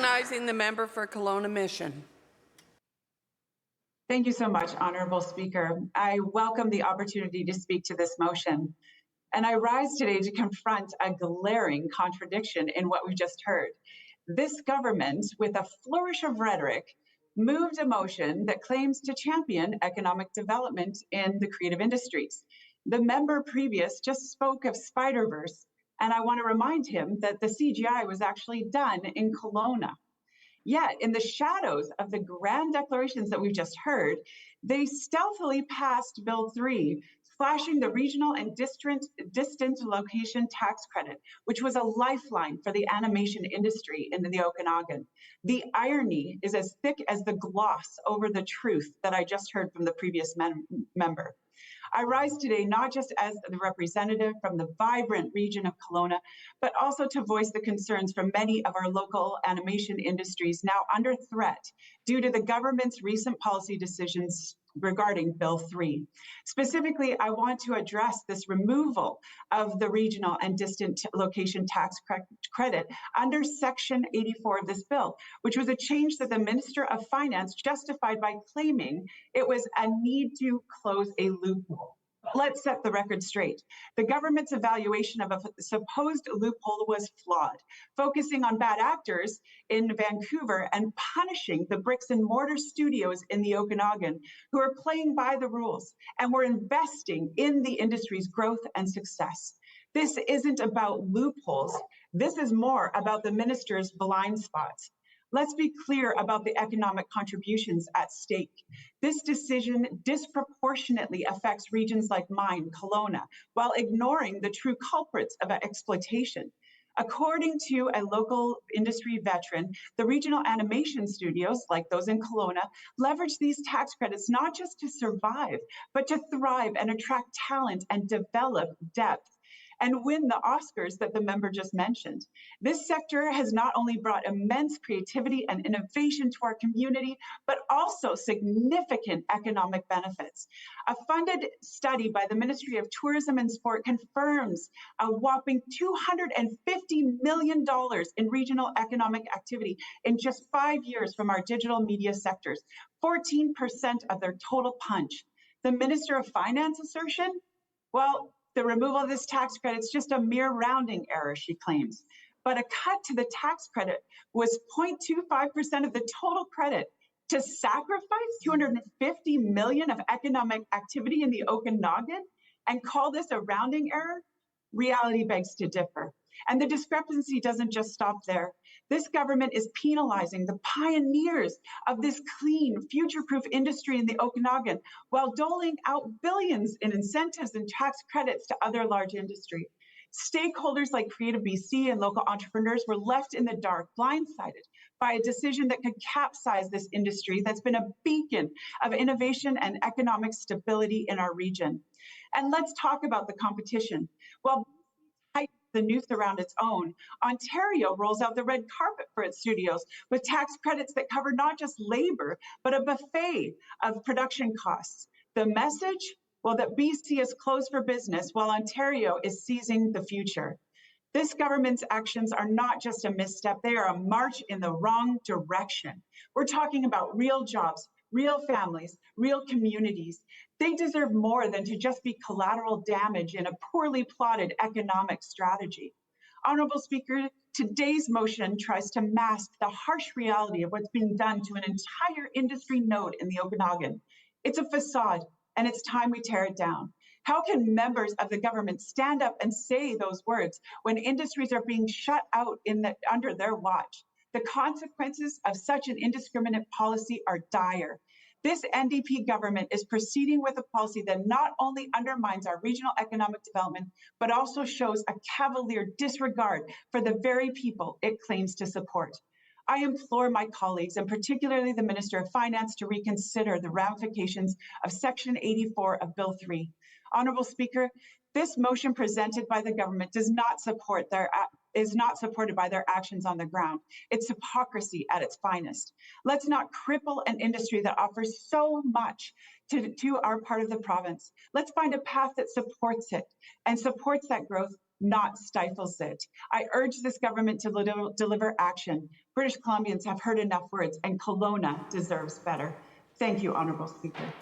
Recognizing the member for Kelowna-Mission. Thank you so much, Honourable Speaker. I welcome the opportunity to speak to this motion. And I rise today to confront a glaring contradiction in what we just heard. This government, with a flourish of rhetoric, moved a motion that claims to champion economic development in the creative industries. The member previous just spoke of Spider-Verse, and I want to remind him that the CGI was actually done in Kelowna. Yet, in the shadows of the grand declarations that we've just heard, they stealthily passed Bill 3, slashing the regional and distant location tax credit, which was a lifeline for the animation industry in the Okanagan. The irony is as thick as the gloss over the truth that I just heard from the previous member. I rise today not just as the representative from the vibrant region of Kelowna, but also to voice the concerns from many of our local animation industries now under threat due to the government's recent policy decisions regarding Bill 3. Specifically, I want to address this removal of the regional and distant location tax credit under Section 84 of this bill, which was a change that the Minister of Finance justified by claiming it was a need to close a loophole. Let's set the record straight. The government's evaluation of a supposed loophole was flawed, focusing on bad actors in Vancouver and punishing the bricks and mortar studios in the Okanagan who are playing by the rules and were investing in the industry's growth and success. This isn't about loopholes. This is more about the minister's blind spots. Let's be clear about the economic contributions at stake. This decision disproportionately affects regions like mine, Kelowna, while ignoring the true culprits of exploitation. According to a local industry veteran, the regional animation studios, like those in Kelowna, leverage these tax credits not just to survive, but to thrive and attract talent and develop depth and win the Oscars that the member just mentioned. This sector has not only brought immense creativity and innovation to our community, but also significant economic benefits. A funded study by the Ministry of Tourism and Sport confirms a whopping $250 million in regional economic activity in just 5 years from our digital media sectors, 14% of their total punch. The Minister of Finance assertion? Well, the removal of this tax credit is just a mere rounding error, she claims. But a cut to the tax credit was 0.25% of the total credit to sacrifice $250 million of economic activity in the Okanagan and call this a rounding error? Reality begs to differ. And the discrepancy doesn't just stop there. This government is penalizing the pioneers of this clean, future-proof industry in the Okanagan while doling out billions in incentives and tax credits to other large industry. Stakeholders like Creative BC and local entrepreneurs were left in the dark, blindsided by a decision that could capsize this industry that's been a beacon of innovation and economic stability in our region. And let's talk about the competition. Well, the noose around its own, Ontario rolls out the red carpet for its studios with tax credits that cover not just labor, but a buffet of production costs. The message? Well, that BC is closed for business while Ontario is seizing the future. This government's actions are not just a misstep, they are a march in the wrong direction. We're talking about real jobs, real families, real communities. They deserve more than to just be collateral damage in a poorly plotted economic strategy. Honourable Speaker, today's motion tries to mask the harsh reality of what's being done to an entire industry node in the Okanagan. It's a facade, and it's time we tear it down. How can members of the government stand up and say those words when industries are being shut out under their watch? The consequences of such an indiscriminate policy are dire. This NDP government is proceeding with a policy that not only undermines our regional economic development, but also shows a cavalier disregard for the very people it claims to support. I implore my colleagues, and particularly the Minister of Finance, to reconsider the ramifications of Section 84 of Bill 3. Honourable Speaker, this motion presented by the government is not supported by their actions on the ground. It's hypocrisy at its finest. Let's not cripple an industry that offers so much to our part of the province. Let's find a path that supports it and supports that growth not stifles it. I urge this government to deliver action. British Columbians have heard enough words, and Kelowna deserves better. Thank you, Honourable Speaker.